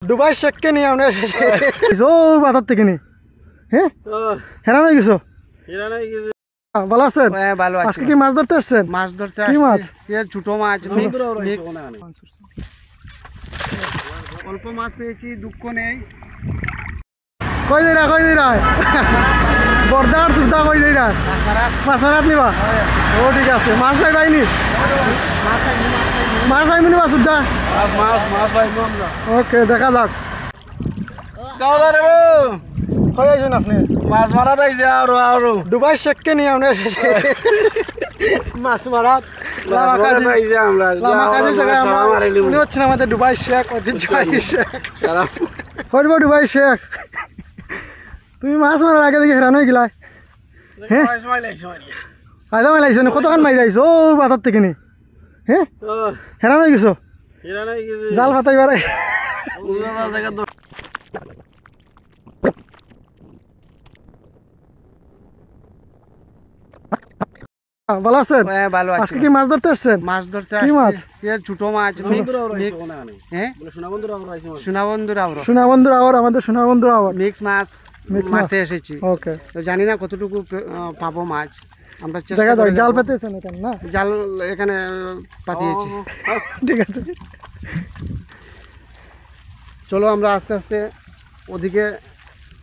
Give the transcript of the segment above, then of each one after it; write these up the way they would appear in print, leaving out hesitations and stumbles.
Dubai শেখকে নিয়ে আমরা এসেছি ও বাজার থেকে নি হ্যাঁ হেরান হয়ে গেছো ভালো আছেন? হ্যাঁ ভালো আছি। আজকে কি মাছ ধরতে আসছেন? মাছ ধরতে কি মাছ? আসছি ছোট মাছ অল্প মাছ পেয়েছি, দুঃখ নেই। কই দিরা বর্দার সুদ্ধা কই দিরা মাছ মারাত নিবা? ও ঠিক আছে। মাছ ভাই বাইনি মাছ ভাই নিবা সুদ্ধা ওকে দেখা যাক। কই আইছেন আপনি? মাছ মারা যাইছে আরো দুবাই শেখকে নিয়ে আমরা এসেছি মাছ মারাত। উনি হচ্ছেন আমাদের দুবাই শেখ, ঐতিহ্যবাহী শেখ হইব দুবাই শেখ। তুমি মাছ মারার আগে দেখে হেরান হয়ে গেলা। হ্যাঁ আইদা মাই লাগছো কতক্ষণ মারি আইছো ও বাজার থেকে নি হ্যাঁ হেরান হয়ে গেছো জাল ফাটাইবার ভালো আছেন? হ্যাঁ ভালো আছি। আজকে কি মাছ ধরতে আসছেন? মাছ ধরতে কি মাছ? আসছি ছোট মাছ সোনাবন্ধুর আবার আমাদের সোনাবন্ধুর আবার মিক্স মাছ মারতে এসেছি। ওকে তো জানি না কতটুকু পাবো মাছ, আমরা চেষ্টা দেখা যাক। করে জাল দেখবো। পেতেছেন এখানে না? জাল এখানে পাতিয়েছি। ঠিক আছে চলো আমরা আস্তে আস্তে ওদিকে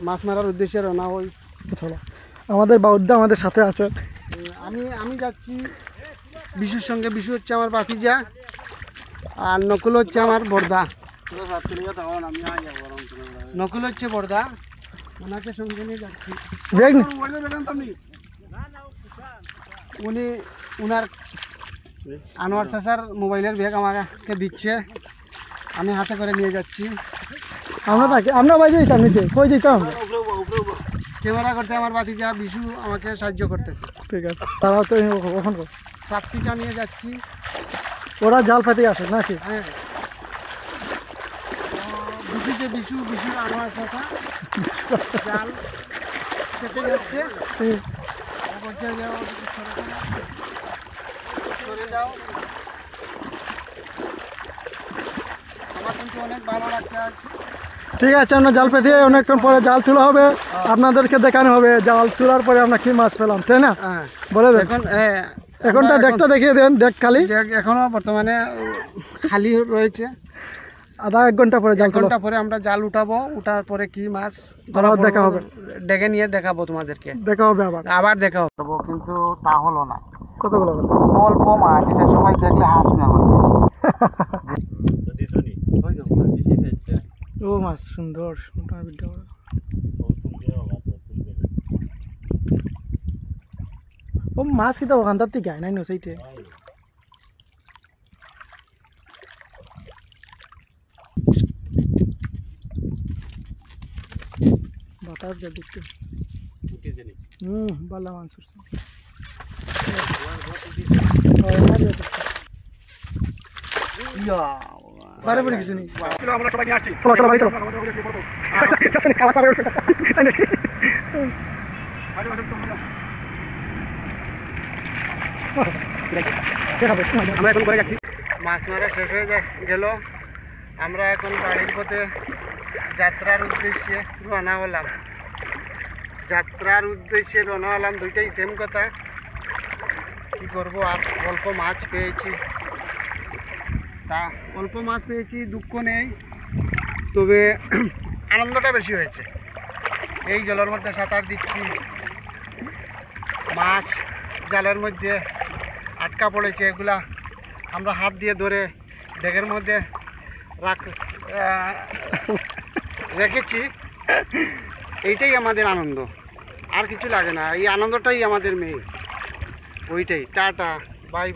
মাছ মারার উদ্দেশ্যে রওনা হই। চলো। আমাদের বাউদ্দা আমাদের সাথে আছেন। আমি যাচ্ছি বিশুর সঙ্গে। বিশু হচ্ছে আমার ভাতিজা আর নকুল হচ্ছে আমার বর্দা। নকুল হচ্ছে বর্দা, ওনাকে সঙ্গে নিয়ে যাচ্ছি। উনি উনার আনোয়ার চাচার মোবাইলের ব্যাগ আমাকে দিচ্ছে, আমি হাতে করে নিয়ে যাচ্ছি। আমরা বাইরে যেতাম নিতে, কই যেতাম? ক্যামেরা করতে আমার ভাতিজা বিশু আমাকে সাহায্য করতেছে। ঠিক আছে, তারাও তো কখন সাতটিটা নিয়ে যাচ্ছি। ওরা জাল পেতে আসে নাকি? হ্যাঁ বিশু আনোয়ার চাচা জাল পেতে যাচ্ছে। বলছে যে সরে যাও। আমার কিন্তু অনেক ভালো লাগছে আজ। ঠিক আছে, আমরা জাল পেতে অনেকক্ষণ পরে জাল তোলা হবে, আপনাদেরকে দেখানো হবে জাল তোলার পরে আমরা কি মাছ পেলাম, তাই না? বলে দেন এখনটা ডেকটা দেখিয়ে দেন। ডেক খালি এখনো বর্তমানে খালি রয়েছে। আধা এক ঘন্টা পরে জাল ঘন্টা পরে আমরা জাল উঠাবো, উঠার পরে কি মাছ দেখা হবে, ডেকে নিয়ে দেখাবো তোমাদেরকে। দেখা হবে আবার দেখা হবে, কিন্তু তা হলো না। কতগুলো অল্প মাছ, এটা সবাই দেখলে হাসবে আমাকে। ও মাছ সুন্দর ও মাছ কি তো ওখান থেকে গায় নাই ন সেইটে। বাতাস যা দেখতে ভালো মাছ বারে পড়ে গেছে নি। আমরা সবাই নিয়ে আসছি। চলো বাড়ি চলো। খাওয়া পারে আমরা এখন করে যাচ্ছি। মাছ মারা শেষ হয়ে গেল। আমরা এখন বাড়ির পথে যাত্রার উদ্দেশ্যে রওনা হলাম। দুইটাই সেম কথা। কি করবো আর, অল্প মাছ পেয়েছি, দুঃখ নেই, তবে আনন্দটা বেশি হয়েছে। এই জলের মধ্যে সাঁতার দিচ্ছি, মাছ জালের মধ্যে আটকা পড়েছে, এগুলা আমরা হাত দিয়ে ধরে ডেকের মধ্যে রেখেছি। এইটাই আমাদের আনন্দ, আর কিছু লাগে না। এই আনন্দটাই আমাদের মেয়ে, ওইটাই। Tata bye.